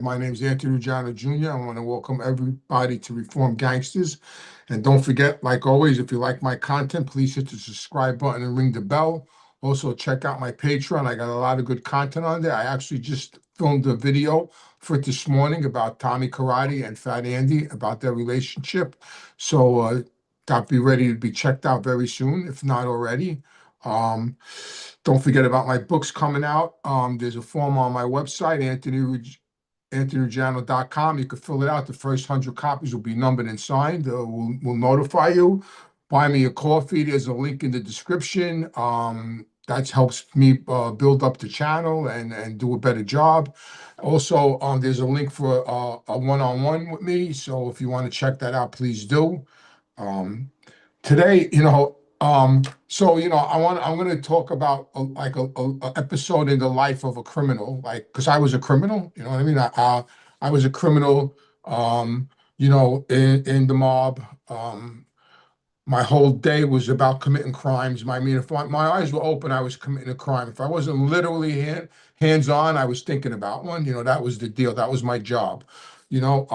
My name is Anthony Ruggiano Jr. I want to welcome everybody to Reform Gangsters. And don't forget, like always, if you like my content, please hit the subscribe button and ring the bell. Also, check out my Patreon. I got a lot of good content on there. I actually just filmed a video for it this morning about Tommy Karate and Fat Andy, about their relationship. So be ready to be checked out very soon, if not already. Um, don't forget about my books coming out. There's a form on my website, anthonyruggiano.com. You can fill it out. The first 100 copies will be numbered and signed. We'll notify you. Buy me a coffee. There's a link in the description. That helps me build up the channel and do a better job. Also, there's a link for a one-on-one with me. So if you want to check that out, please do. Um, Today, I'm going to talk about a episode in the life of a criminal, like because I was a criminal, you know what I mean? I was a criminal, in the mob. My whole day was about committing crimes. I mean, if my eyes were open, I was committing a crime. If I wasn't literally hands-on, I was thinking about one. That was the deal. That was my job. You know,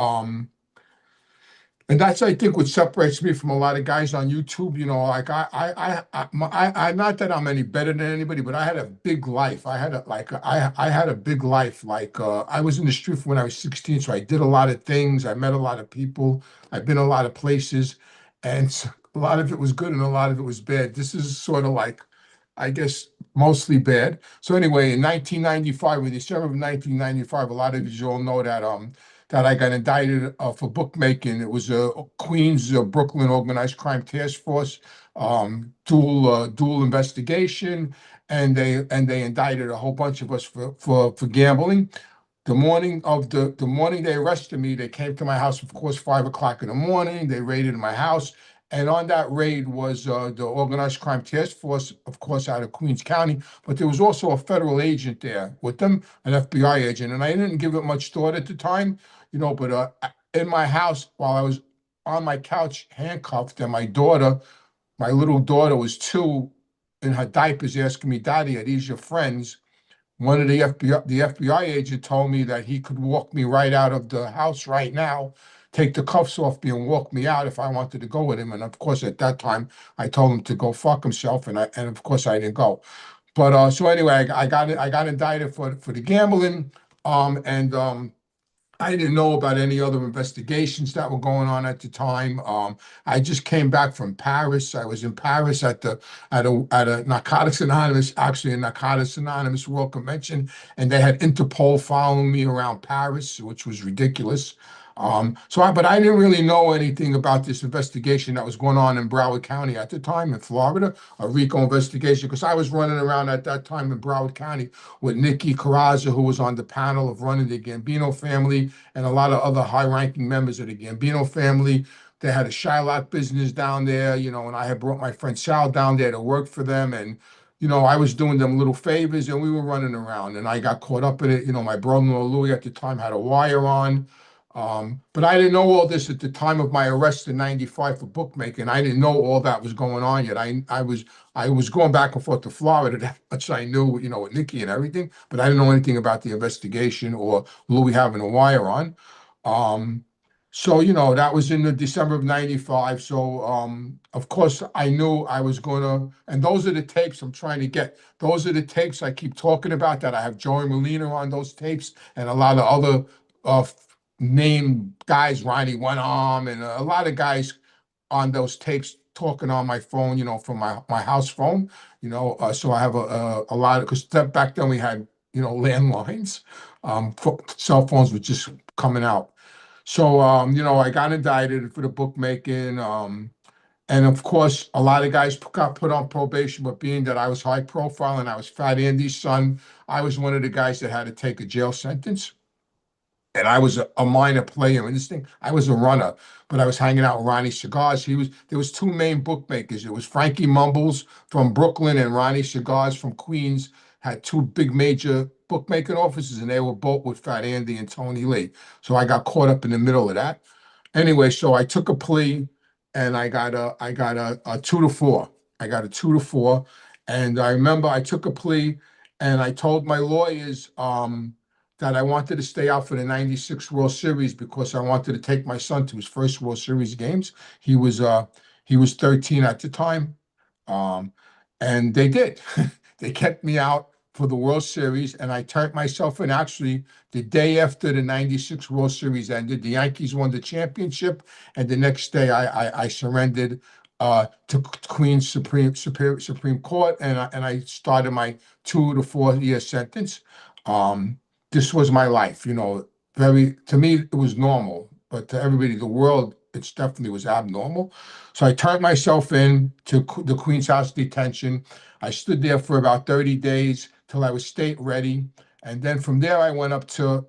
and that's, I think, what separates me from a lot of guys on YouTube. Like not that I'm any better than anybody, but I had a big life. I had a big life. I was in the street when I was 16, so I did a lot of things. I met a lot of people. I've been a lot of places, and a lot of it was good and a lot of it was bad. This is sort of like, I guess, mostly bad. So anyway, in 1995, in December of 1995, a lot of you all know that I got indicted for bookmaking. It was a Queens, Brooklyn organized crime task force, dual investigation, and they indicted a whole bunch of us for gambling. The morning they arrested me, they came to my house, of course, 5 o'clock in the morning. They raided my house. And on that raid was the Organized Crime Task Force, of course, out of Queens County. But there was also a federal agent there with them, an FBI agent. And I didn't give it much thought at the time, but in my house, while I was on my couch handcuffed, and my little daughter was 2 in her diapers asking me, "Daddy, are these your friends?" One of the FBI agent told me that he could walk me right out of the house right now, take the cuffs off me and walk me out if I wanted to go with him. And of course, at that time, I told him to go fuck himself, and of course I didn't go. But so anyway, I got indicted for the gambling, and I didn't know about any other investigations that were going on at the time. I just came back from Paris. I was in Paris at a Narcotics Anonymous, actually a Narcotics Anonymous World Convention, and they had Interpol following me around Paris, which was ridiculous. But I didn't really know anything about this investigation that was going on in Broward County at the time in Florida, a RICO investigation, because I was running around at that time in Broward County with Nikki Carrazza, who was on the panel of running the Gambino family, and a lot of other high-ranking members of the Gambino family. They had a Shylock business down there, and I had brought my friend Sal down there to work for them. And, I was doing them little favors, and we were running around, and I got caught up in it. My brother-in-law Louis at the time had a wire on. But I didn't know all this at the time of my arrest in '95 for bookmaking. I didn't know all that was going on yet. I was going back and forth to Florida. That much I knew, with Nikki and everything, but I didn't know anything about the investigation or Louis having a wire on. Um, that was in the December of '95. So of course I knew I was gonna, and those are the tapes I'm trying to get. Those are the tapes I keep talking about, that I have Joey Molina on those tapes, and a lot of other uh, named guys, Ronnie One Arm, and a lot of guys on those tapes talking on my phone, from my house phone, so I have a lot of, because back then we had, landlines, cell phones were just coming out. So, I got indicted for the bookmaking, and of course, a lot of guys got put on probation, but being that I was high profile and I was Fat Andy's son, I was one of the guys that had to take a jail sentence. And I was a minor player in this thing. I was a runner, but I was hanging out with Ronnie Cigars. There was 2 main bookmakers. It was Frankie Mumbles from Brooklyn and Ronnie Cigars from Queens. Had 2 big major bookmaking offices, and they were both with Fat Andy and Tony Lee. So I got caught up in the middle of that. Anyway, so I took a plea, and I got a 2 to 4. I got a 2 to 4, and I remember I took a plea, and I told my lawyers, that I wanted to stay out for the '96 World Series because I wanted to take my son to his first World Series games. He was uh he was 13 at the time. Um, and they did. They kept me out for the World Series, and I turned myself in. Actually, the day after the '96 World Series ended, the Yankees won the championship, and the next day I surrendered to Queens Supreme Court, and I started my 2 to 4 year sentence. Um, this was my life, very, to me, it was normal, but to everybody, the world, it definitely was abnormal. So I turned myself in to the Queens House Detention. I stood there for about 30 days till I was state ready. And then from there, I went up to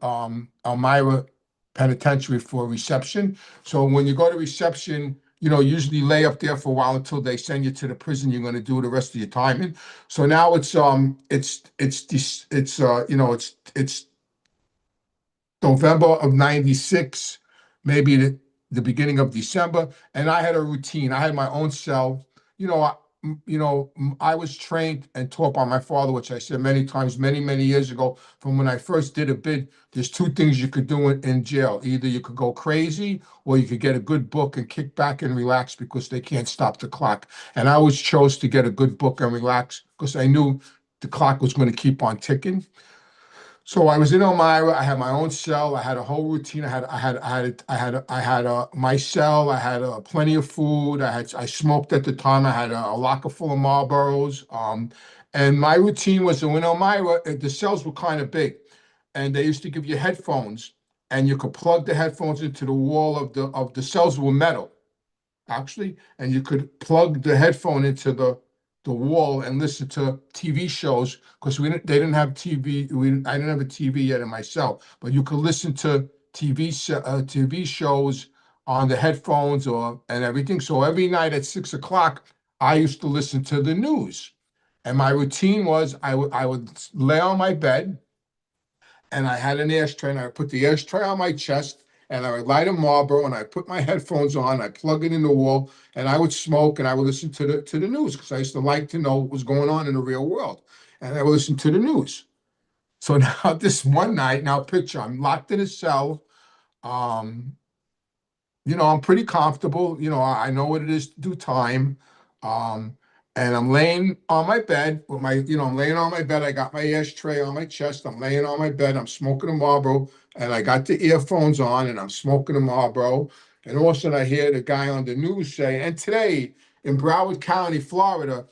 Elmira Penitentiary for reception. So when you go to reception, usually lay up there for a while until they send you to the prison you're going to do the rest of your time in. So now it's November of '96, maybe the beginning of December, and I had a routine. I had my own cell. I was trained and taught by my father, which I said many times, many, many years ago, from when I first did a bid. There's two things you could do in jail. Either you could go crazy or you could get a good book and kick back and relax because they can't stop the clock. And I always chose to get a good book and relax because I knew the clock was going to keep on ticking. So I was in Elmira. I had my own cell. I had a whole routine. I had my cell. I had plenty of food. I smoked at the time. I had a locker full of Marlboros. And my routine was in Elmira. The cells were kind of big, and they used to give you headphones, and you could plug the headphones into the wall of the cells were metal, actually, and you could plug the headphone into the wall and listen to TV shows because they didn't have TV. I didn't have a TV yet in my cell, but you could listen to TV shows on the headphones and everything. So every night at 6 o'clock, I used to listen to the news, and my routine was I would lay on my bed, and I had an ashtray, and I put the ashtray on my chest, and I would light a Marlboro, and I put my headphones on, I plug it in the wall, and I would smoke, and I would listen to the news because I used to like to know what was going on in the real world, and I would listen to the news. So now this one night, now picture, I'm locked in a cell. Um, I'm pretty comfortable. I know what it is to do time. Um, and I'm laying on my bed with I'm laying on my bed. I got my ashtray on my chest. I'm laying on my bed. I'm smoking a Marlboro, and I got the earphones on, and I'm smoking a Marlboro. And all of a sudden, I hear the guy on the news say, "And today in Broward County, Florida,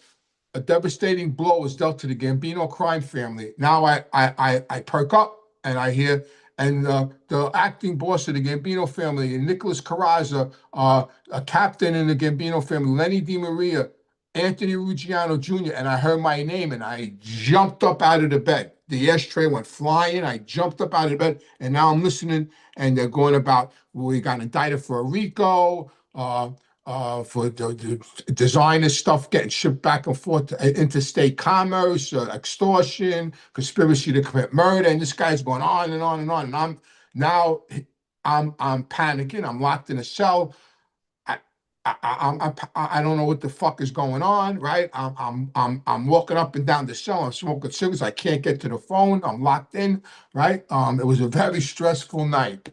a devastating blow was dealt to the Gambino crime family." Now I perk up and I hear, and the acting boss of the Gambino family, Nicholas Carrazza, a captain in the Gambino family, Lenny DiMaria, Anthony Ruggiano Jr., and I heard my name and I jumped up out of the bed. The ashtray went flying. I jumped up out of the bed, and now I'm listening, and they're going about, we got indicted for a RICO, for the designer stuff getting shipped back and forth to interstate commerce, extortion, conspiracy to commit murder, and this guy's going on and on and on. And I'm panicking. I'm locked in a cell. I I don't know what the fuck is going on, right? I'm walking up and down the cell. I'm smoking cigarettes. I can't get to the phone. I'm locked in, right? It was a very stressful night,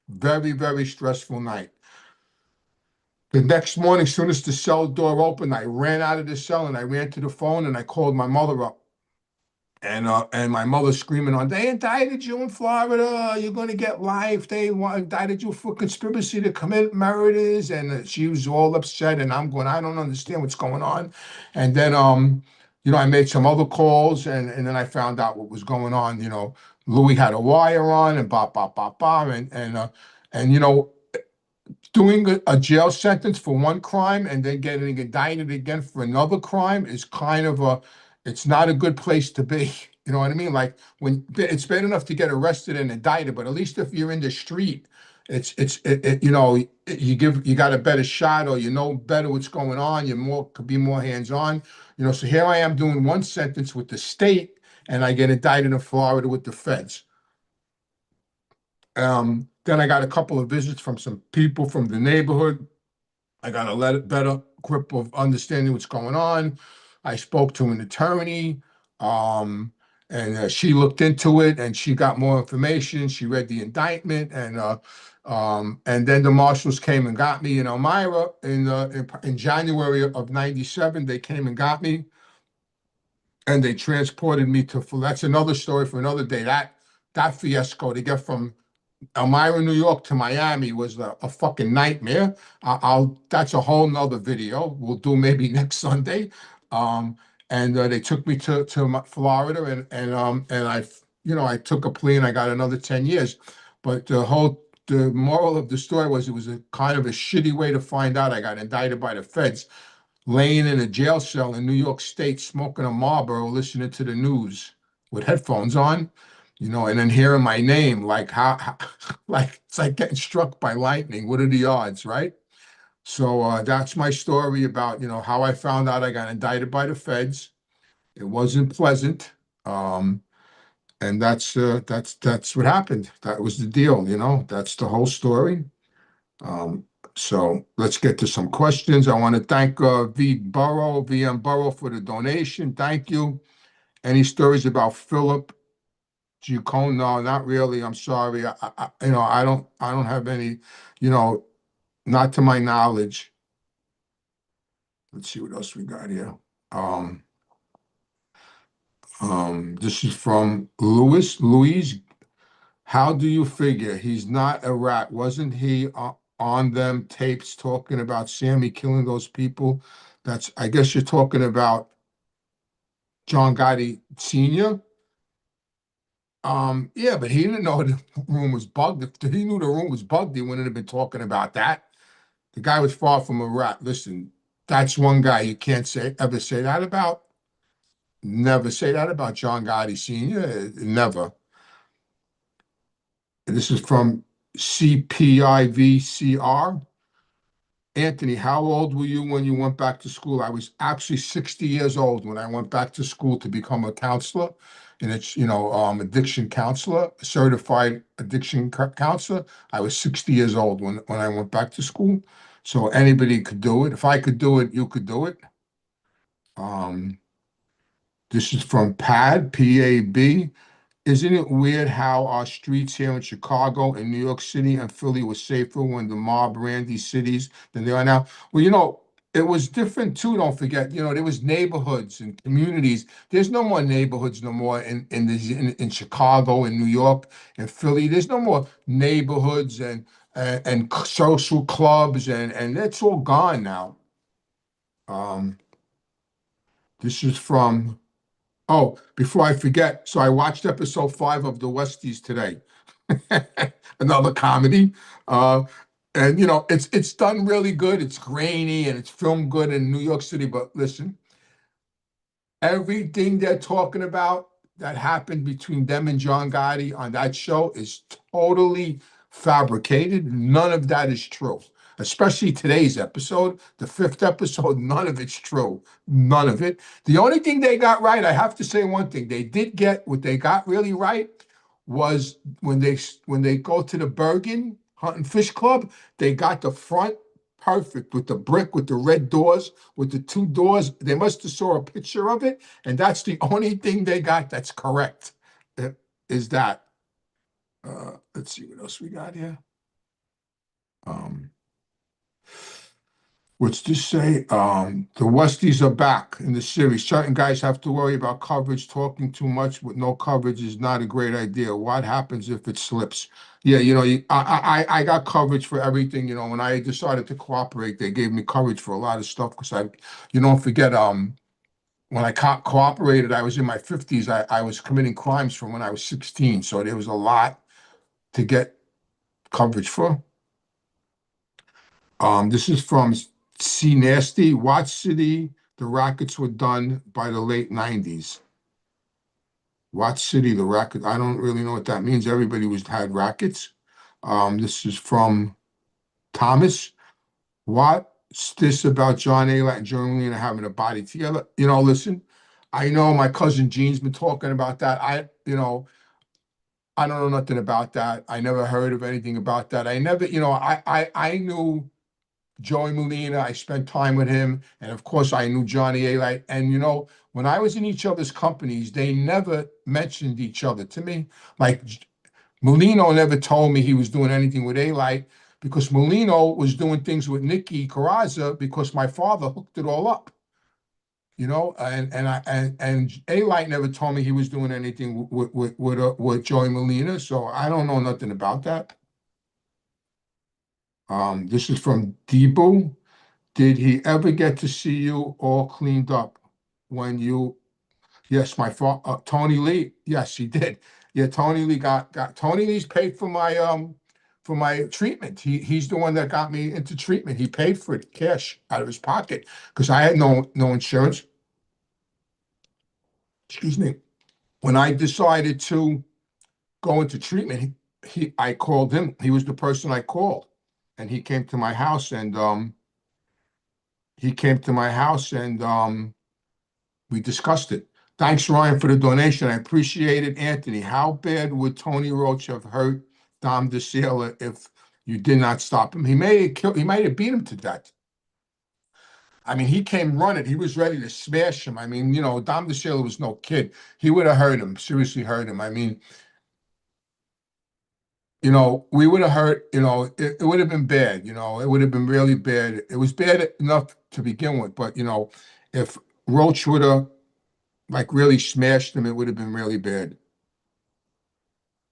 very, very stressful night. The next morning, as soon as the cell door opened, I ran out of the cell and I ran to the phone and I called my mother up. And my mother screaming on, "They indicted you in Florida. You're going to get life. Indicted you for conspiracy to commit murders." And she was all upset. And I'm going, "I don't understand what's going on." And then, I made some other calls, and then I found out what was going on. Louis had a wire on, and blah, blah, blah, blah. And doing a jail sentence for one crime and then getting indicted again for another crime is it's not a good place to be. You know what I mean? Like, when it's bad enough to get arrested and indicted, but at least if you're in the street, you got a better shot, or better what's going on. Could be more hands-on. So here I am doing one sentence with the state, and I get indicted in Florida with the feds. Then I got a couple of visits from some people from the neighborhood. I got a better grip of understanding what's going on. I spoke to an attorney, um, and she looked into it and she got more information. She read the indictment, and then the marshals came and got me in Elmira in January of '97. They came and got me, and they transported me to. That's another story for another day. That fiasco to get from Elmira, New York to Miami was a fucking nightmare. That's a whole nother video we'll do maybe next Sunday. Um, and they took me to Florida, and I took a plea and I got another 10 years. But the moral of the story was it was a kind of a shitty way to find out. I got indicted by the feds, laying in a jail cell in New York State, smoking a Marlboro, listening to the news with headphones on, and then hearing my name, like like it's like getting struck by lightning. What are the odds, right? So that's my story about, how I found out I got indicted by the feds. It wasn't pleasant. And that's what happened. That was the deal, That's the whole story. Um, so let's get to some questions. I want to thank VM Burrow for the donation. Thank you. Any stories about Philip Giacone? No, not really. I'm sorry. I don't have any, you know, not to my knowledge. Let's see what else we got here. Um, this is from Louise. How do you figure he's not a rat? Wasn't he on them tapes talking about Sammy killing those people? I guess you're talking about John Gotti Sr. Yeah, but he didn't know the room was bugged. If he knew the room was bugged, he wouldn't have been talking about that. The guy was far from a rat. Listen, that's one guy you can't ever say that about. Never say that about John Gotti Sr. Never. And this is from CPIVCR. Anthony, how old were you when you went back to school? I was actually 60 years old when I went back to school to become a counselor, and it's, addiction counselor, certified addiction counselor. I was 60 years old when I went back to school. So anybody could do it. If I could do it, you could do it. Um, this is from PAB. Isn't it weird how our streets here in Chicago and New York City and Philly were safer when the mob ran these cities than they are now? Well, it was different too. Don't forget, there was neighborhoods and communities. There's no more neighborhoods no more in Chicago and New York and Philly. There's no more neighborhoods and social clubs, and it's all gone now. Um, this is from. Oh, before I forget, so I watched episode 5 of The Westies today. Another comedy. And it's done really good. It's grainy and it's filmed good in New York City. But listen, everything they're talking about that happened between them and John Gotti on that show is totally fabricated. None of that is true. Especially today's episode, the 5th episode, none of it's true. None of it. The only thing they got right, I have to say one thing, they did get what they got really right was when they go to the Bergen Hunt and Fish Club, they got the front perfect with the brick, with the red doors, with the 2 doors. They must have saw a picture of it, and that's the only thing they got that's correct. Is that? Let's see what else we got here. What's this say? The Westies are back in the series. Certain guys have to worry about coverage. Talking too much with no coverage is not a great idea. What happens if it slips? Yeah, I got coverage for everything. When I decided to cooperate, they gave me coverage for a lot of stuff because you don't forget, when I cooperated, I was in my 50s. I was committing crimes from when I was 16. So there was a lot to get coverage for. This is from C Nasty. Watch City, the rackets were done by the late 90s. Watch City, the racket. I don't really know what that means. Everybody had rackets. This is from Thomas. What's this about John Alat and Jolene having a body together? Listen, I know my cousin Gene's been talking about that. I don't know nothing about that. I never heard of anything about that. I never, I knew Joey Molina, I spent time with him, and of course I knew Johnny A. And when I was in each other's companies, they never mentioned each other to me. Like Molino never told me he was doing anything with A. Because Molino was doing things with Nicky Carrazza because my father hooked it all up. And A. never told me he was doing anything with Joey Molina, so I don't know nothing about that. This is from Debo. Did he ever get to see you all cleaned up when you? Yes, my father, Tony Lee. Yes, he did. Yeah, Tony Lee got Tony Lee's paid for my treatment. He's the one that got me into treatment. He paid for it cash out of his pocket because I had no insurance. Excuse me. When I decided to go into treatment, I called him. He was the person I called, and he came to my house and we discussed it. Thanks, Ryan, for the donation. I appreciate it, Anthony. How bad would Tony Roach have hurt Dom DeSela if you did not stop him? He might have beat him to death. I mean, he came running. He was ready to smash him. I mean, Dom DeSela was no kid. He would have hurt him, seriously hurt him. I mean, we would have hurt, it would have been bad, it would have been really bad. It was bad enough to begin with, but, if Roach would have, like, really smashed him, it would have been really bad. It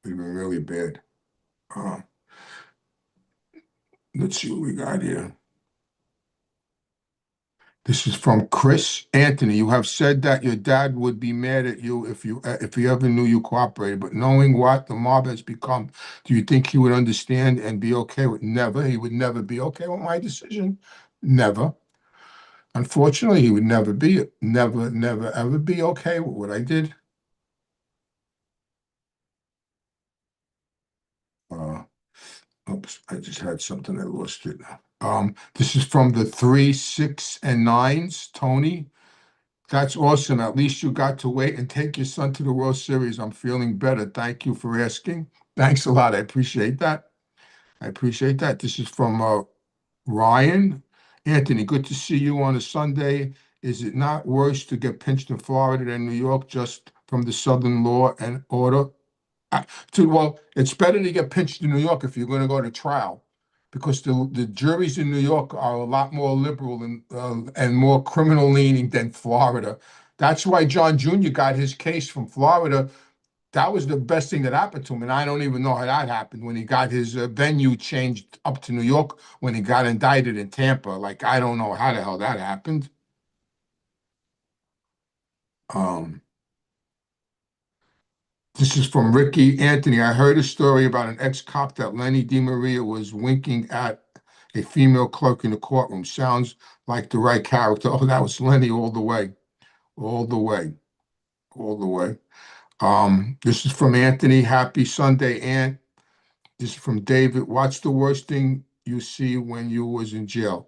would have been really bad. Let's see what we got here. This is from Chris. Anthony, you have said that your dad would be mad at you if he ever knew you cooperated, but knowing what the mob has become, do you think he would understand and be okay with? Never. He would never be okay with my decision. Never. Unfortunately, he would never ever be okay with what I did. Oops, I just had something, I lost it. This is from the 3, 6, and 9s, Tony. That's awesome. At least you got to wait and take your son to the World Series. I'm feeling better. Thank you for asking. Thanks a lot. I appreciate that. This is from Ryan. Anthony, good to see you on a Sunday. Is it not worse to get pinched in Florida than New York just from the Southern law and order? Well, it's better to get pinched in New York if you're going to go to trial, because the juries in New York are a lot more liberal and more criminal leaning than Florida. That's why John Jr. got his case from Florida. That was the best thing that happened to him, and I don't even know how that happened when he got his venue changed up to New York when he got indicted in Tampa. Like, I don't know how the hell that happened. This is from Ricky. Anthony, I heard a story about an ex-cop that Lenny DiMaria was winking at a female clerk in the courtroom. Sounds like the right character. Oh, that was Lenny all the way. All the way. All the way. This is from Anthony. Happy Sunday, Ant. This is from David. What's the worst thing you see when you was in jail?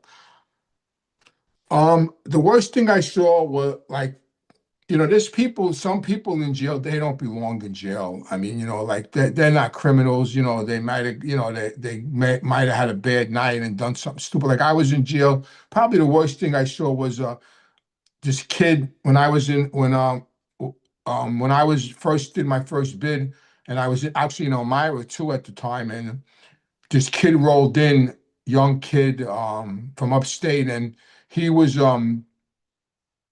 The worst thing I saw were, like, there's some people in jail, they don't belong in jail. I mean, like, they're not criminals. They might have, might have had a bad night and done something stupid. Like, I was in jail. Probably the worst thing I saw was this kid when I was first did my first bid, and I was actually in Elmira too at the time, and this kid rolled in, young kid from upstate, and he was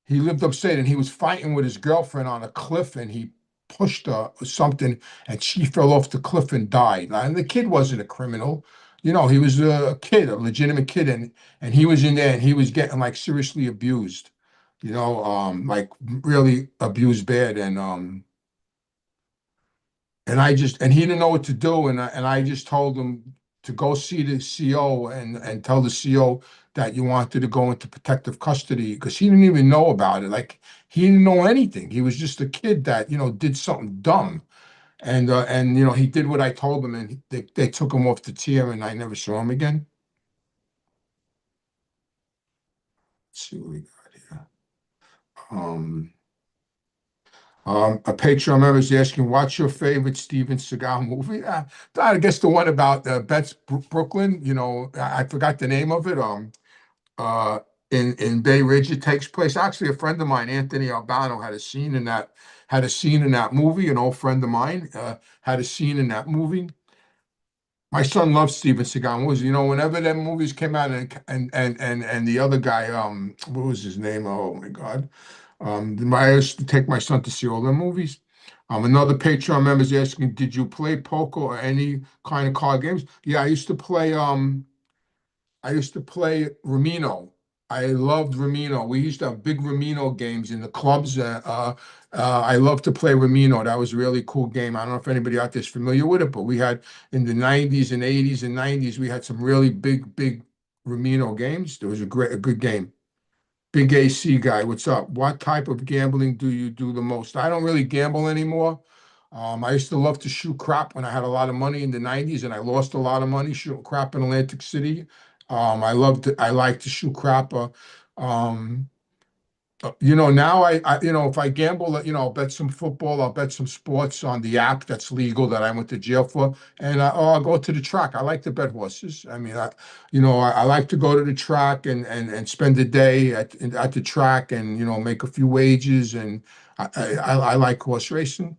he lived upstate, and he was fighting with his girlfriend on a cliff, and he pushed her or something, and she fell off the cliff and died. And the kid wasn't a criminal. He was a kid, a legitimate kid, and he was in there, and he was getting, like, seriously abused, like, really abused bad, and he didn't know what to do, and I just told him to go see the CO and tell the CO that you wanted to go into protective custody, because he didn't even know about it. Like, he didn't know anything. He was just a kid that did something dumb, and he did what I told him, and they took him off the tier, and I never saw him again. Let's see what we got here. A Patreon member is asking, what's your favorite Steven Seagal movie? I guess the one about Brooklyn. I forgot the name of it. uh, in Bay Ridge. It takes place. Actually, a friend of mine, Anthony Albano, had a scene in that movie. An old friend of mine had a scene in that movie. My son loves Steven Seagal movies. Whenever them movies came out, and the other guy, what was his name? Oh my God. I used to take my son to see all the movies. Another Patreon member is asking, did you play poker or any kind of card games? Yeah, I used to play Ramino. I loved Ramino. We used to have big Ramino games in the clubs. I love to play Ramino. That was a really cool game. I don't know if anybody out there is familiar with it, but we had in the 90s and 80s and 90s, we had some really big Ramino games. It was a good game. Big AC guy, what's up? What type of gambling do you do the most? I don't really gamble anymore. I used to love to shoot crap when I had a lot of money in the 90s, and I lost a lot of money shooting crap in Atlantic City. I like to shoot crap. Um, now if I gamble, I'll bet some football, I'll bet some sports on the app that's legal that I went to jail for, and or I'll go to the track. I like to bet horses. I mean, I like to go to the track and spend the day at the track and make a few wages, and I like horse racing.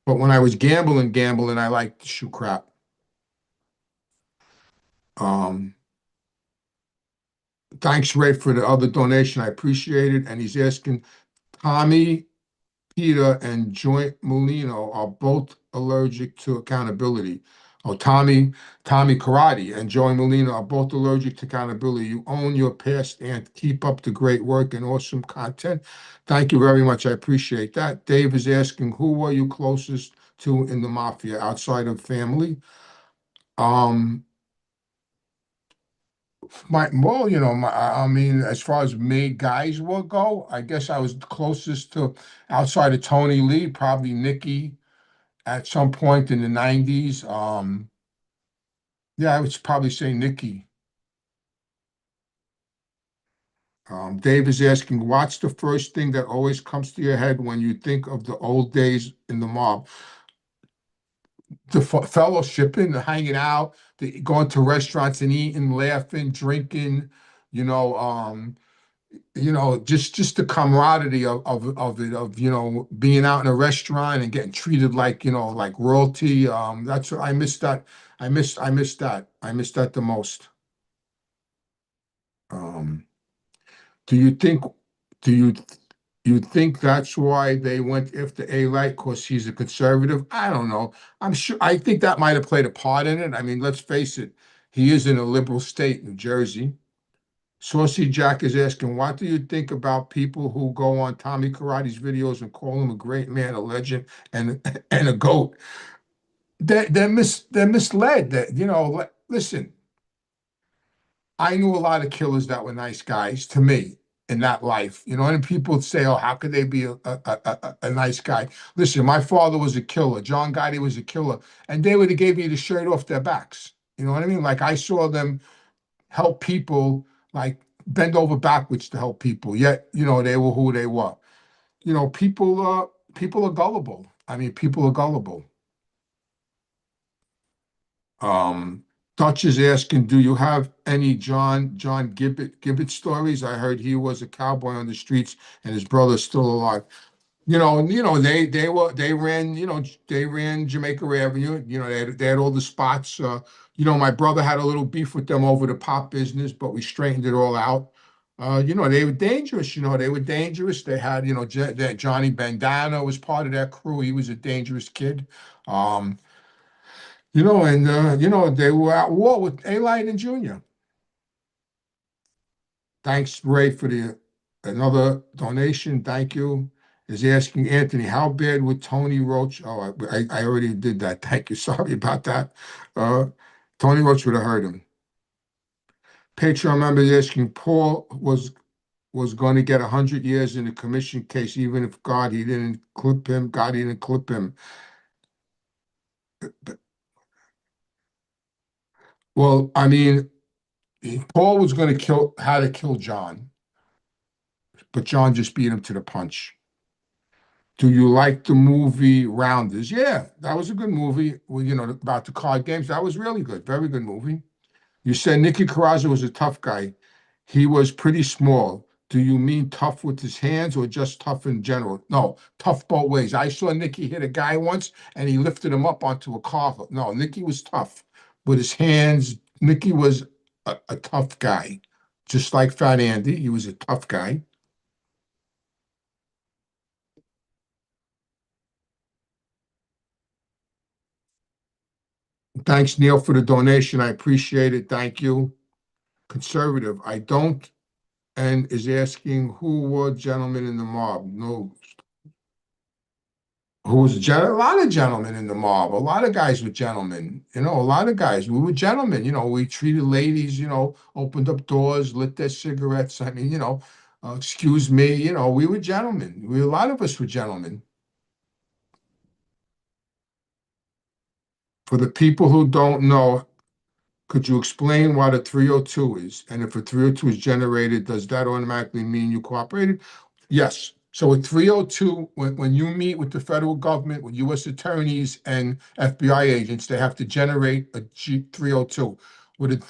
But when I was gambling, I liked to shoot crap. Um, Thanks, Ray, for the other donation. I appreciate it. And he's asking, Tommy, Peter, and Joint Molino are both allergic to accountability. Oh, Tommy Karate and Joey Molina are both allergic to accountability. You own your past and keep up the great work and awesome content. Thank you very much. I appreciate that. Dave is asking, who were you closest to in the Mafia outside of family? Um, I mean, as far as made guys will go, I guess I was closest to outside of Tony Lee, probably Nikki at some point in the 90s. Yeah, I would probably say Nikki. Dave is asking, what's the first thing that always comes to your head when you think of the old days in the mob? The fellowshipping, the hanging out, the going to restaurants and eating, laughing, drinking, you know, um, just the camaraderie of it, of being out in a restaurant and getting treated like like royalty. That's what I miss. That I miss that. I miss that the most. Um, do you think do you think that's why they went after A Light because he's a conservative? I don't know. I'm sure. I think that might have played a part in it. I mean, let's face it. He is in a liberal state, New Jersey. Saucy Jack is asking, what do you think about people who go on Tommy Karate's videos and call him a great man, a legend, and and a goat? They're misled. That listen, I knew a lot of killers that were nice guys to me in that life. And people say, "Oh, how could they be a nice guy?" Listen, my father was a killer. John Gotti was a killer, and they would have gave you the shirt off their backs. You know what I mean? Like I saw them help people, like bend over backwards to help people. Yet, they were who they were. People are gullible. I mean, people are gullible. Um, Dutch is asking, do you have any John Gibbet stories? I heard he was a cowboy on the streets and his brother's still alive. They ran Jamaica Avenue. They had all the spots. My brother had a little beef with them over the pop business, but we straightened it all out. They were dangerous. They were dangerous. They had, that Johnny Bandana was part of that crew. He was a dangerous kid. Um, and they were at war with A Light and Junior. Thanks, Ray, for the another donation. Thank you. Is asking Anthony, how bad would Tony Roach? Oh, I already did that. Thank you. Sorry about that. Uh, Tony Roach would have heard him. Patreon member is asking, Paul was going to get 100 years in the commission case, even if he didn't clip him. God, he didn't clip him. Well, I mean, Paul was going to how to kill John, but John just beat him to the punch. Do you like the movie Rounders? Yeah, that was a good movie. Well, about the card games. That was really good. Very good movie. You said Nicky Carrazzo was a tough guy. He was pretty small. Do you mean tough with his hands or just tough in general? No, tough both ways. I saw Nicky hit a guy once and he lifted him up onto a car. No, Nicky was tough with his hands. Nicky was a tough guy, just like Fat Andy. He was a tough guy. Thanks, Neil, for the donation. I appreciate it. Thank you. Conservative. I don't, and is asking who were gentlemen in the mob. No, who was a lot of gentlemen in the mob. A lot of guys were gentlemen. A lot of guys. We were gentlemen. We treated ladies. Opened up doors, lit their cigarettes. I mean, excuse me. We were gentlemen. A lot of us were gentlemen. For the people who don't know, could you explain what a 302 is? And if a 302 is generated, does that automatically mean you cooperated? Yes. So a 302, when you meet with the federal government, with U.S. attorneys and FBI agents, they have to generate a 302. What a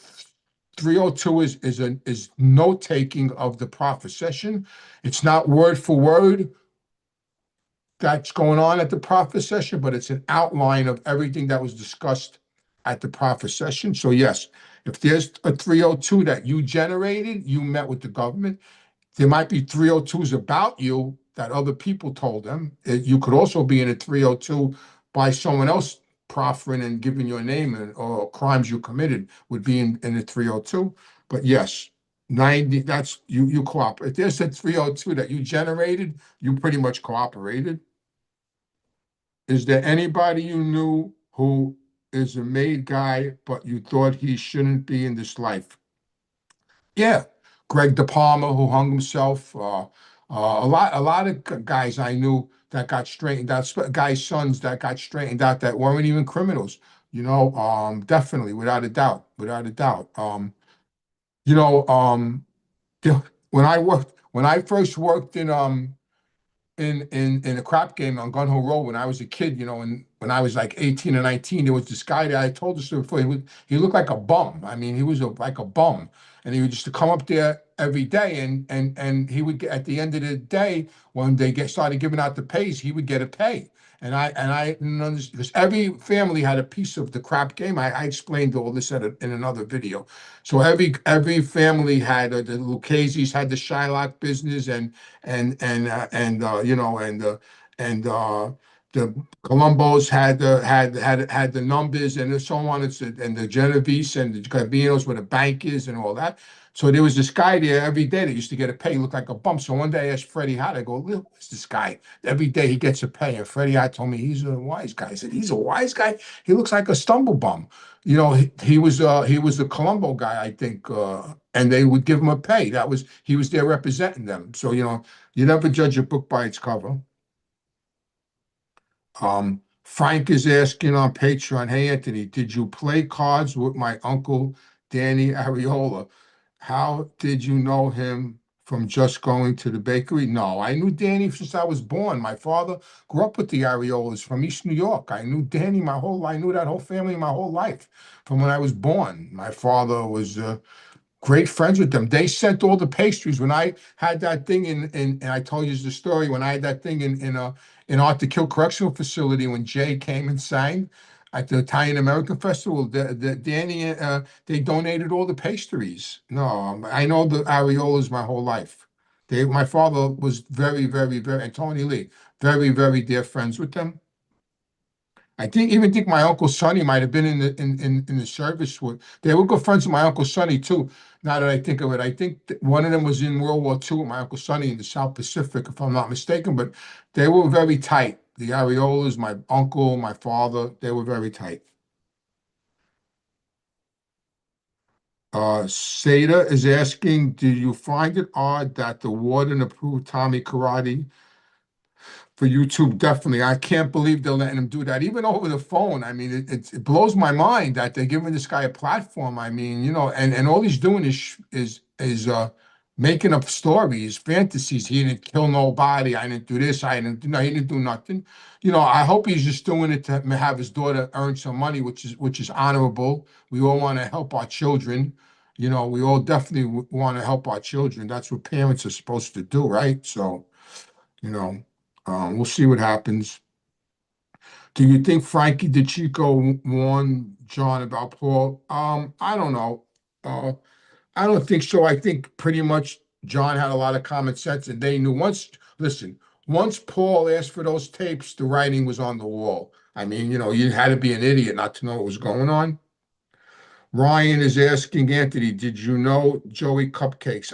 302 is note taking of the profit session. It's not word for word that's going on at the profit session, but it's an outline of everything that was discussed at the profit session. So yes, if there's a 302 that you generated, you met with the government. There might be 302s about you that other people told them. You could also be in a 302 by someone else proffering and giving your name or crimes you committed would be in a 302. But yes, 90, that's you cooperate. If there's a 302 that you generated, you pretty much cooperated. Is there anybody you knew who is a made guy, but you thought he shouldn't be in this life? Yeah, Greg De Palma, who hung himself. A lot of guys I knew that got straightened out. Guys' sons that got straightened out that weren't even criminals. Definitely, without a doubt, without a doubt. You know, when I first worked in a crap game on Gun Hill Road when I was a kid, and when I was like 18 or 19, there was this guy that I told the story before. He looked like a bum. I mean, he was like a bum, and he would just come up there every day, and he would get at the end of the day when they started giving out the pays, he would get a pay. And I didn't understand because every family had a piece of the crap game. I explained all this in another video. So every family had the Lucchese's had the Shylock business and the Columbos had the numbers and so on, and the Genovese and the Gambinos where the bank is and all that. So there was this guy there every day that used to get a pay. He looked like a bum. So one day I asked Freddie how I go, who's this guy? Every day he gets a pay. And Freddie I told me he's a wise guy. I said, he's a wise guy? He looks like a stumble bum. He was the Colombo guy, I think, and they would give him a pay. He was there representing them. So you never judge a book by its cover. Frank is asking on Patreon, hey Anthony, did you play cards with my uncle Danny Ariola? How did you know him from just going to the bakery? No, I knew Danny since I was born. My father grew up with the Ariolas from East New York. I knew Danny I knew that whole family my whole life from when I was born. My father was great friends with them. They sent all the pastries when I had that thing and I told you the story when I had that thing in Art to Kill Correctional Facility when Jay came and sang at the Italian American Festival. Danny, they donated all the pastries. No, I know the Areolas my whole life. My father was very, very, very, and Tony Lee, very, very dear friends with them. I even think my Uncle Sonny might have been in the service with. They were good friends with my Uncle Sonny too. Now that I think of it, I think one of them was in World War II with my Uncle Sonny in the South Pacific, if I'm not mistaken. But they were very tight. The Areolas, my uncle, my father, they were very tight. Seda is asking, do you find it odd that the warden approved Tommy Karate for YouTube? Definitely. I can't believe they're letting him do that, even over the phone. I mean, it blows my mind that they're giving this guy a platform. I mean, and all he's doing is making up stories, fantasies. He didn't kill nobody. I didn't do this. I didn't. No, he didn't do nothing. I hope he's just doing it to have his daughter earn some money, which is honorable. We all want to help our children. we all definitely want to help our children. That's what parents are supposed to do, right? So, you know, we'll see what happens. Do you think Frankie DeChico warned John about Paul? I don't know. Uh, I don't think so. I think pretty much John had a lot of common sense, and they knew listen, once Paul asked for those tapes, the writing was on the wall. I mean, you had to be an idiot not to know what was going on. Ryan is asking Anthony, did you know Joey Cupcakes?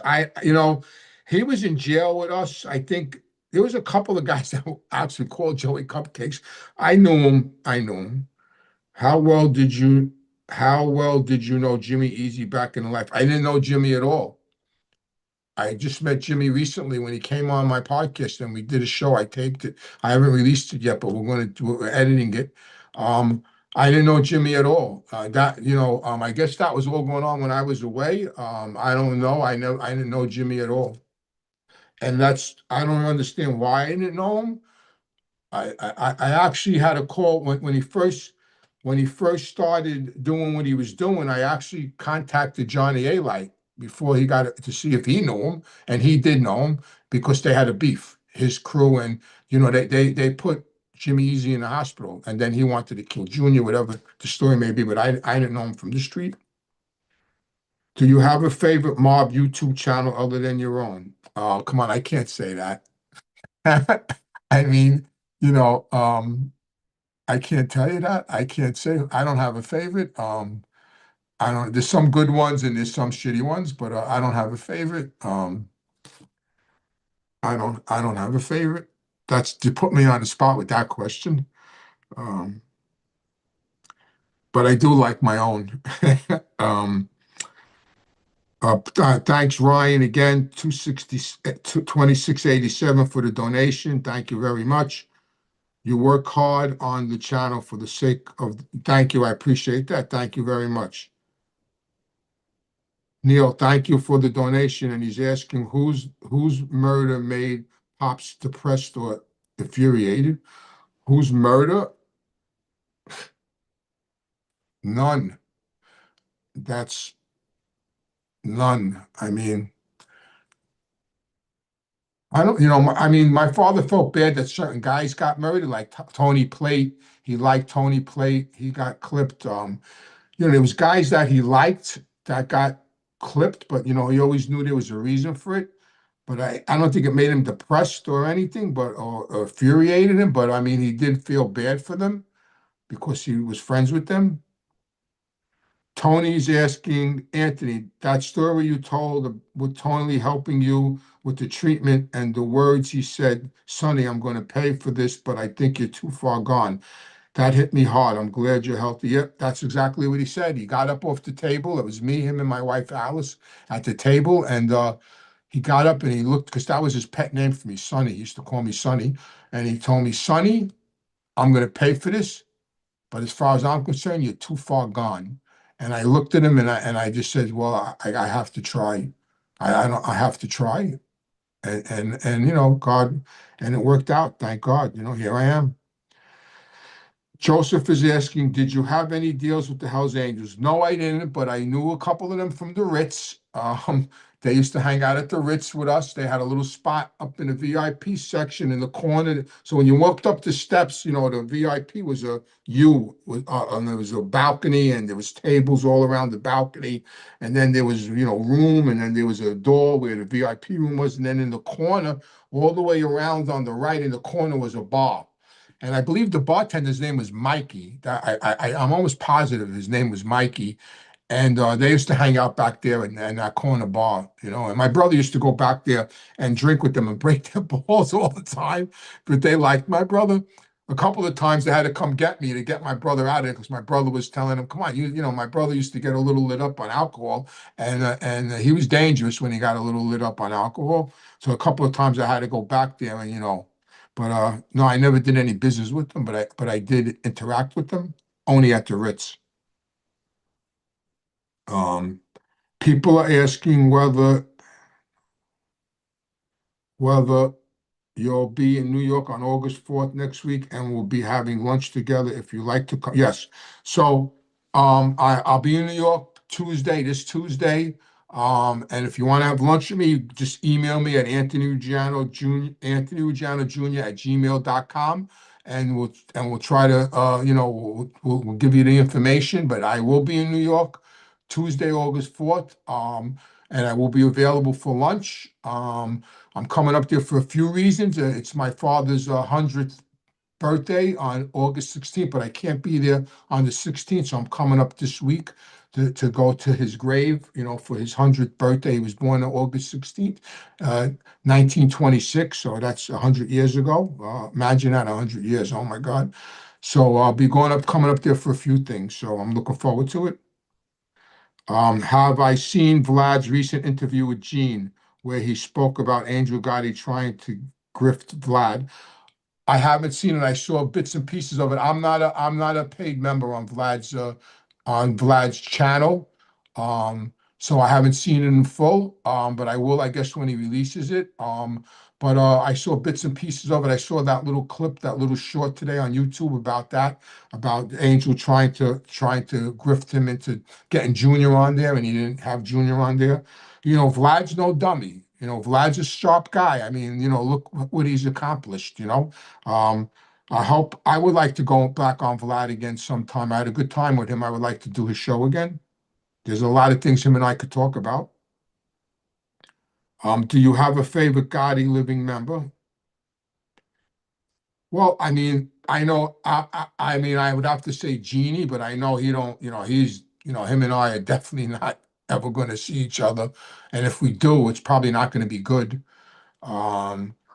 He was in jail with us. I think there was a couple of guys that actually called Joey Cupcakes. I knew him. I knew him. How well did you how well did you know Jimmy Easy back in life? I didn't know Jimmy at all. I just met Jimmy recently when he came on my podcast and we did a show. I taped it. I haven't released it yet, but we're editing it. Um, I didn't know Jimmy at all. I guess that was all going on when I was away. I don't know. I didn't know Jimmy at all. And I don't understand why I didn't know him. I actually had a call when he first started doing what he was doing. I actually contacted Johnny A. Light before he got it to see if he knew him, and he did know him because they had a beef. His crew and they put Jimmy Easy in the hospital, and then he wanted to kill Junior, whatever the story may be. But I didn't know him from the street. Do you have a favorite mob YouTube channel other than your own? Oh, come on, I can't say that. I mean, you know, I can't tell you that. I can't say I don't have a favorite. I don't. There's some good ones and there's some shitty ones, but I don't have a favorite. I don't have a favorite. That's to put me on the spot with that question. Um, but I do like my own. Um, Thanks, Ryan, again, 260, 2687 for the donation. Thank you very much. You work hard on the channel for the sake of, thank you. I appreciate that. Thank you very much. Neil, thank you for the donation. And he's asking whose murder made Pops depressed or infuriated? Whose murder? None. That's none. I mean, I don't, I mean, my father felt bad that certain guys got murdered, like Tony Plate. He liked Tony Plate. He got clipped. There was guys that he liked that got clipped, but he always knew there was a reason for it. But I don't think it made him depressed or anything, or infuriated him. But I mean, he did feel bad for them because he was friends with them. Tony's asking Anthony, that story you told with Tony helping you with the treatment and the words he said, Sonny, I'm going to pay for this, but I think you're too far gone. That hit me hard. I'm glad you're healthy. Yep, that's exactly what he said. He got up off the table. It was me, him, and my wife Alice at the table. And he got up and he looked, because that was his pet name for me, Sonny. He used to call me Sonny. And he told me, Sonny, I'm going to pay for this, but as far as I'm concerned, you're too far gone. And I looked at him and I just said, well, I have to try. I have to try. And God, and it worked out. Thank God. Here I am. Joseph is asking, did you have any deals with the Hells Angels? No, I didn't, but I knew a couple of them from the Ritz. They used to hang out at the Ritz with us. They had a little spot up in the VIP section in the corner. So when you walked up the steps, the VIP was a U, and there was a balcony, and there was tables all around the balcony, and then there was room, and then there was a door where the VIP room was, and then in the corner, all the way around on the right in the corner was a bar. And I believe the bartender's name was Mikey. I'm almost positive his name was Mikey. And they used to hang out back there in that corner bar, And my brother used to go back there and drink with them and break their balls all the time. But they liked my brother. A couple of times they had to come get me to get my brother out of there because my brother was telling him, "Come on, my brother used to get a little lit up on alcohol, and he was dangerous when he got a little lit up on alcohol. So a couple of times I had to go back there and. But no, I never did any business with them, but I did interact with them only at the Ritz. Um, People are asking whether you'll be in New York on August 4th next week, and we'll be having lunch together if you like to come. Yes. So I'll be in New York Tuesday, this Tuesday. And if you want to have lunch with me, just email me at Anthony Ruggiano Jr. Anthony Ruggiano Jr. at gmail.com. And we'll try to we'll give you the information. But I will be in New York Tuesday, August 4th. And I will be available for lunch. I'm coming up there for a few reasons. It's my father's 100th birthday on August 16th, but I can't be there on the 16th, so I'm coming up this week to go to his grave, for his 100th birthday. He was born on August 16th, 1926, so that's 100 years ago. Imagine that, 100 years, oh my God. So I'll be coming up there for a few things, so I'm looking forward to it. Have I seen Vlad's recent interview with Gene, where he spoke about Angel Gotti trying to grift Vlad? I haven't seen it. I saw bits and pieces of it. I'm not a paid member on Vlad's channel. So I haven't seen it in full. But I will, I guess, when he releases it. But I saw bits and pieces of it. I saw that little clip, that little short today on YouTube about that, about Angel trying to grift him into getting Junior on there, and he didn't have Junior on there. Vlad's no dummy. Vlad's a sharp guy. I mean, look what he's accomplished. Um, I would like to go back on Vlad again sometime. I had a good time with him. I would like to do his show again. There's a lot of things him and I could talk about. Do you have a favorite Gotti living member? Well, I mean, I know, I mean, I would have to say Genie, but I know he don't, him and I are definitely not ever going to see each other. And if we do, it's probably not going to be good.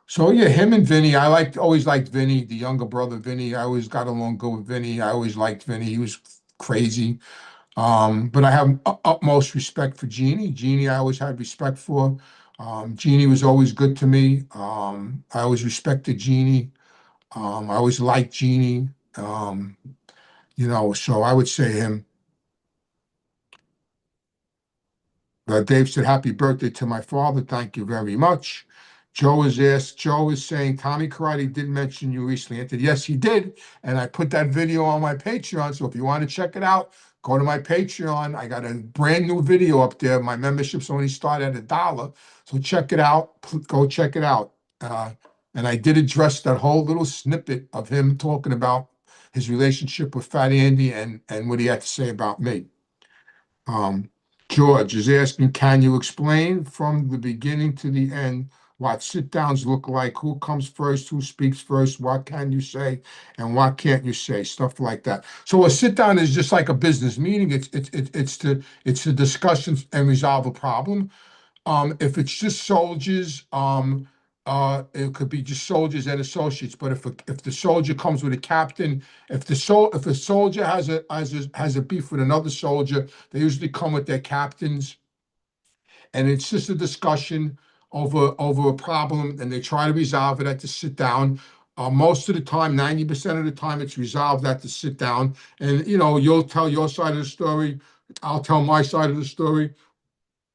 So yeah, him and Vinny, always liked Vinny, the younger brother Vinny. I always got along good with Vinny. I always liked Vinny. He was crazy. But I have utmost respect for Jeannie. Jeannie, I always had respect for. Jeannie was always good to me. I always respected Jeannie. I always liked Jeannie. So I would say him. Dave said, "Happy birthday to my father. Thank you very much." Joe is saying, Tommy Karate did mention you recently. Anthony, yes, he did. And I put that video on my Patreon. So if you want to check it out, go to my Patreon. I got a brand new video up there. My memberships only start at $1. So check it out. Go check it out. And I did address that whole little snippet of him talking about his relationship with Fat Andy and what he had to say about me. George is asking, can you explain from the beginning to the end what sit downs look like? Who comes first? Who speaks first? What can you say and what can't you say? Stuff like that. So a sit down is just like a business meeting. It's to discuss and resolve a problem. If it's just soldiers, it could be just soldiers and associates. But if the soldier comes with a captain, if a soldier has a beef with another soldier, they usually come with their captains, and it's just a discussion over a problem, and they try to resolve it at the sit down. Most of the time, 90% of the time, it's resolved at the sit down, and you'll tell your side of the story, I'll tell my side of the story,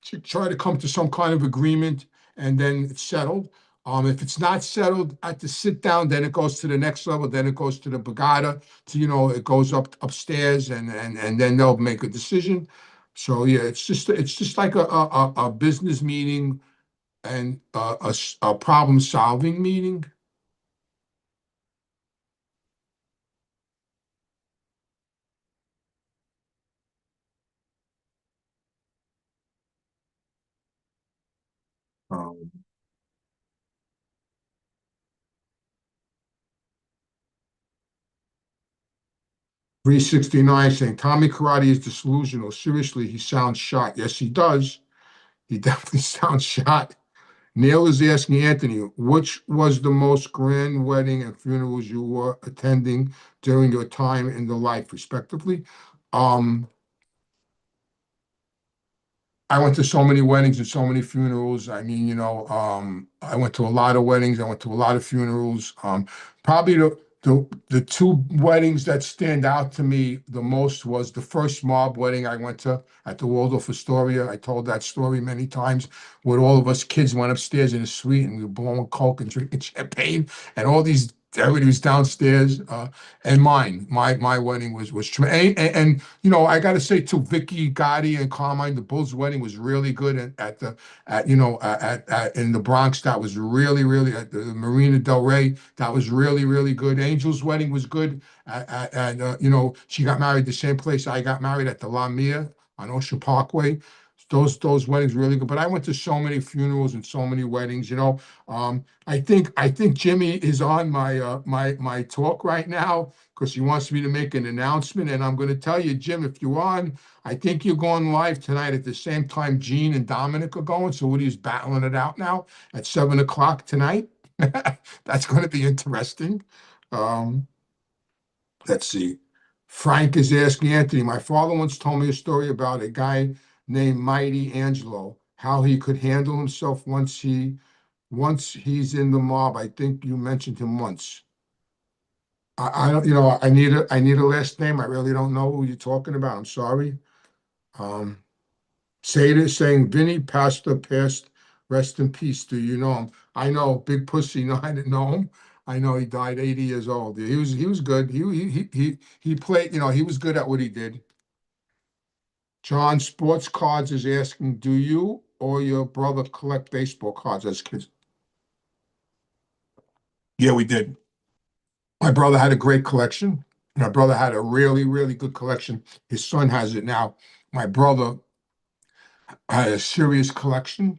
to try to come to some kind of agreement, and then it's settled. If it's not settled at the sit down, then it goes to the next level. Then it goes to the Bagada. It goes upstairs, and then they'll make a decision. So yeah, it's just like a business meeting and a problem solving meeting. Um, 369 saying Tommy Karate is disillusional. Seriously, he sounds shot. Yes, he does. He definitely sounds shot. Neil is asking Anthony, which was the most grand wedding and funerals you were attending during your time in the life, respectively? Um, I went to so many weddings and so many funerals. I mean, I went to a lot of weddings. I went to a lot of funerals. Probably the two weddings that stand out to me the most was the first mob wedding I went to at the Waldorf Astoria. I told that story many times, where all of us kids went upstairs in a suite and we were blowing coke and drinking champagne, and all these Everybody was downstairs, and my wedding was and you know, I got to say too, Vicky Gotti and Carmine, the Bulls' wedding was really good at the at you know at in the Bronx. That was really at the Marina Del Rey. That was really good. Angel's wedding was good. You know, she got married the same place I got married at the La Mia on Ocean Parkway. Those weddings really good. But I went to so many funerals and so many weddings. You know, I think Jimmy is on my talk right now because he wants me to make an announcement, and I'm going to tell you, Jim, if you're on, I think you're going live tonight at the same time Gene and Dominic are going. So Woody's battling it out now at 7 o'clock tonight. That's going to be interesting. Um, let's see. Frank is asking Anthony. My father once told me a story about a guy named Mighty Angelo, how he could handle himself once he's in the mob. I think you mentioned him once. I don't, you know, I need a last name. I really don't know who you're talking about. I'm sorry. Um, Sada is saying Vinny Pastor passed. Rest in peace. Do you know him? I know, Big Pussy. No, I didn't know him. I know he died 80 years old. He was good. He played. You know, he was good at what he did. John Sports Cards is asking, do you or your brother collect baseball cards as kids? Yeah, we did. My brother had a great collection. My brother had a really good collection. His son has it now. My brother had a serious collection.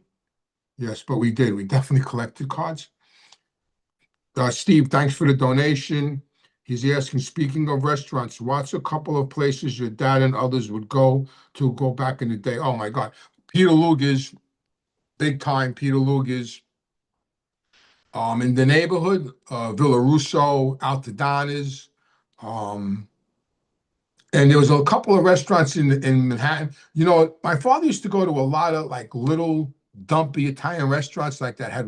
Yes, but we did. We definitely collected cards. Steve, thanks for the donation. He's asking, speaking of restaurants, what's a couple of places your dad and others would go back in the day? Oh my God. Peter Luger's, big time Peter Luger's. In the neighborhood, Villa Russo, Altadana's. Um, And there was a couple of restaurants in Manhattan. You know, my father used to go to a lot of like little dumpy Italian restaurants like that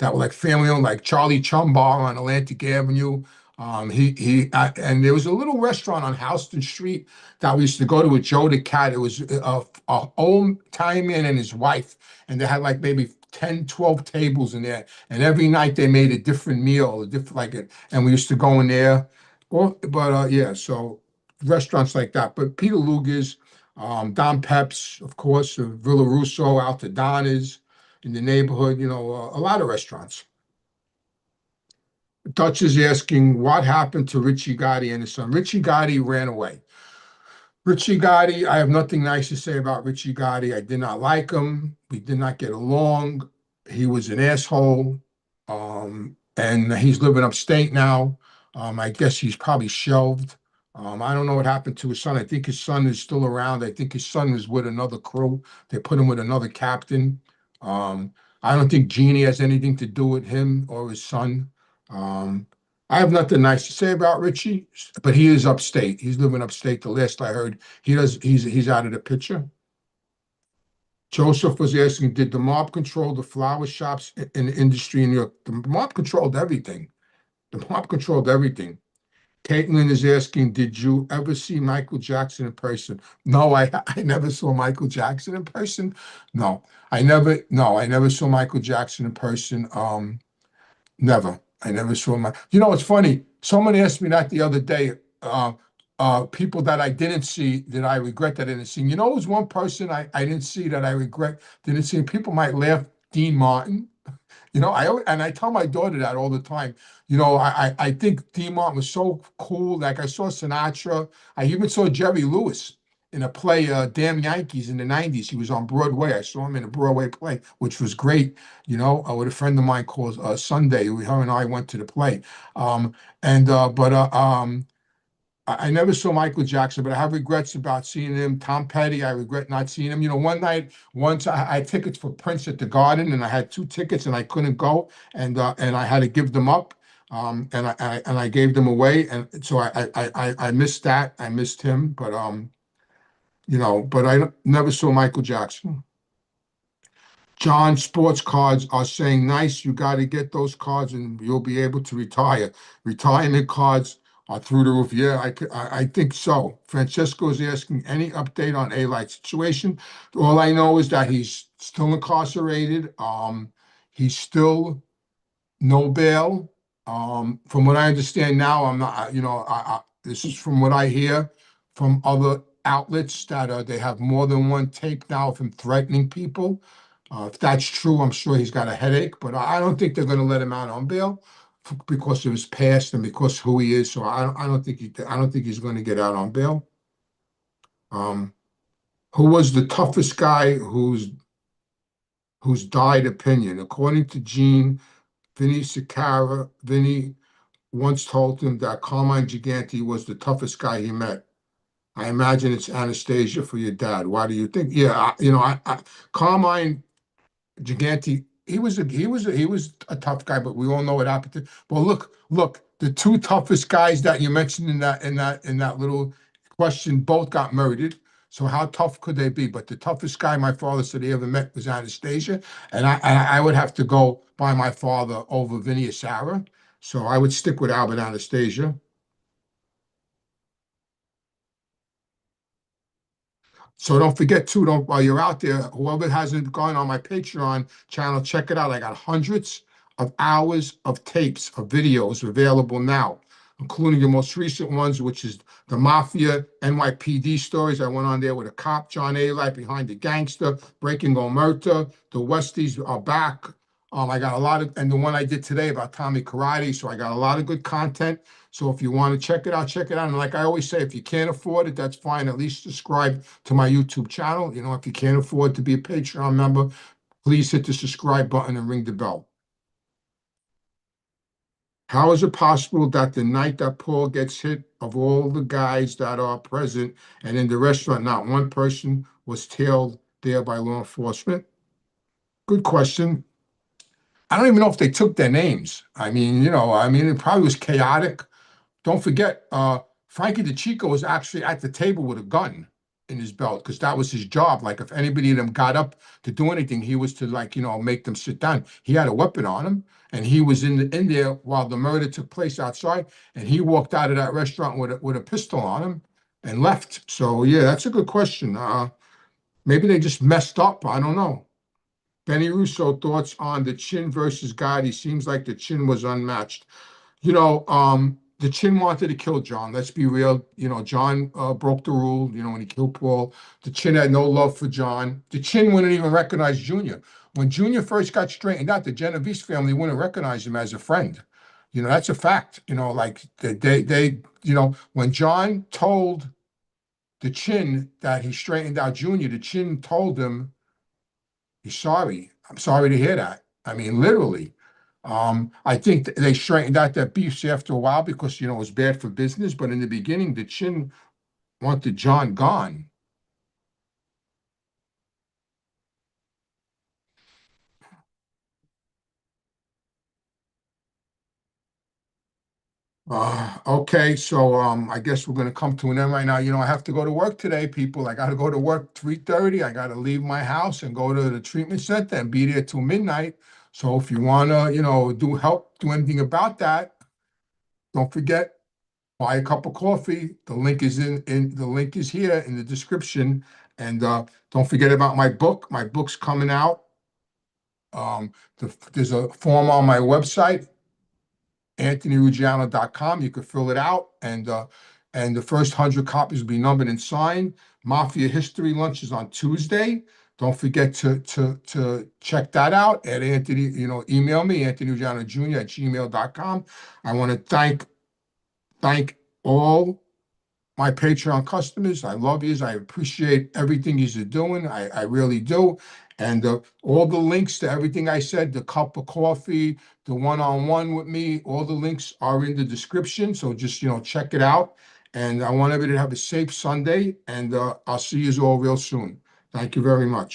were like family owned, like Charlie Chum Bar on Atlantic Avenue. And there was a little restaurant on Houston Street that we used to go to with Joe the Cat. It was a old Italian man and his wife, and they had like maybe 10, 12 tables in there. And every night they made a different meal, a different like it, and we used to go in there. Yeah, so restaurants like that. But Peter Luger's, Don Pep's, of course, Villa Russo, Altadana's in the neighborhood, you know, a lot of restaurants. Dutch is asking, what happened to Richie Gotti and his son? Richie Gotti ran away. Richie Gotti, I have nothing nice to say about Richie Gotti. I did not like him. We did not get along. He was an asshole. And he's living upstate now. I guess he's probably shelved. I don't know what happened to his son. I think his son is still around. I think his son is with another crew. They put him with another captain. I don't think Jeannie has anything to do with him or his son. Um, I have nothing nice to say about Richie, but he is upstate. He's living upstate. The last I heard, he's out of the picture. Joseph was asking, did the mob control the flower shops in the industry in New York? The mob controlled everything. The mob controlled everything. Caitlin is asking, did you ever see Michael Jackson in person? No, I never saw Michael Jackson in person. No, I never saw Michael Jackson in person. Never. I never saw my. You know, it's funny. Someone asked me that the other day. People that I didn't see that I regret that I didn't see. You know, it was one person I didn't see that I regret didn't see. People might laugh. Dean Martin. You know, I tell my daughter that all the time. You know, I think Dean Martin was so cool. Like I saw Sinatra. I even saw Jerry Lewis in a play, Damn Yankees in the 90s. He was on Broadway. I saw him in a Broadway play, which was great. You know, with a friend of mine called Sunday. Her and I went to the play. And but I never saw Michael Jackson, but I have regrets about seeing him. Tom Petty, I regret not seeing him. You know, one night, once I had tickets for Prince at the Garden, and I had two tickets, and I couldn't go, and I had to give them up, and I gave them away, and so I missed that. I missed him, but you know, but I never saw Michael Jackson. John, sports cards are saying, nice, you got to get those cards and you'll be able to retire. Retirement cards are through the roof. Yeah, I think so. Francesco is asking, any update on A-Light situation? All I know is that he's still incarcerated. He's still no bail. From what I understand now, I'm not, this is from what I hear from other outlets that they have more than one tape now of him threatening people. If that's true, I'm sure he's got a headache, but I don't think they're going to let him out on bail because of his past and because who he is. So I don't think he's going to get out on bail. Um, who was the toughest guy whose died opinion? According to Gene, Vinny once told him that Carmine Gigante was the toughest guy he met. I imagine it's Anastasia for your dad. Why do you think? Yeah, Carmine Gigante, he was a tough guy, but we all know what happened to. Well, look, the two toughest guys that you mentioned in that little question both got murdered. So how tough could they be? But the toughest guy my father said he ever met was Anastasia, and I would have to go by my father over Vinny or Sarah. So I would stick with Albert Anastasia. So don't forget too, don't while you're out there, whoever hasn't gone on my Patreon channel, check it out. I got hundreds of hours of tapes of videos available now, including the most recent ones, which is the Mafia NYPD stories. I went on there with a cop, John A. Light behind the gangster, breaking Omerta. The Westies are back. I got a lot of, and the one I did today about Tommy Karate. So I got a lot of good content. So if you want to check it out, check it out. And like I always say, if you can't afford it, that's fine. At least subscribe to my YouTube channel. If you can't afford to be a Patreon member, please hit the subscribe button and ring the bell. How is it possible that the night that Paul gets hit, of all the guys that are present and in the restaurant, not one person was tailed there by law enforcement? Good question. I don't even know if they took their names. It probably was chaotic. Don't forget, Frankie DeChico was actually at the table with a gun in his belt because that was his job. Like if anybody of them got up to do anything, he was to make them sit down. He had a weapon on him, and he was in there while the murder took place outside, and he walked out of that restaurant with a pistol on him and left. So yeah, that's a good question. Maybe they just messed up. I don't know. Benny Russo thoughts on the Chin versus Gotti. Seems like the Chin was unmatched. The Chin wanted to kill John. Let's be real. John broke the rule, when he killed Paul. The Chin had no love for John. The Chin wouldn't even recognize Junior. When Junior first got straightened out, the Genovese family wouldn't recognize him as a friend. That's a fact. Like when John told the Chin that he straightened out Junior, the Chin told him, he's sorry. I'm sorry to hear that. I mean, literally. I think they straightened out their beefs after a while because, it was bad for business. But in the beginning, the Chin wanted John gone. Okay, so I guess we're going to come to an end right now. I have to go to work today, people. I got to go to work 3:30. I got to leave my house and go to the treatment center and be there till midnight. So if you want to, do anything about that, don't forget, buy a cup of coffee. The link is the link is here in the description. And don't forget about my book. My book's coming out. There's a form on my website, AnthonyRuggiano.com. You can fill it out, and the first 100 copies will be numbered and signed. Mafia History Lunch is on Tuesday. Don't forget to check that out at Anthony. Email me, Anthony Ruggiano Jr. at gmail.com. I want to thank all my Patreon customers. I love yous. I appreciate everything yous are doing. I really do. And all the links to everything I said, the cup of coffee, the one-on-one with me, all the links are in the description. So just, check it out. And I want everybody to have a safe Sunday. And I'll see you all real soon. Thank you very much.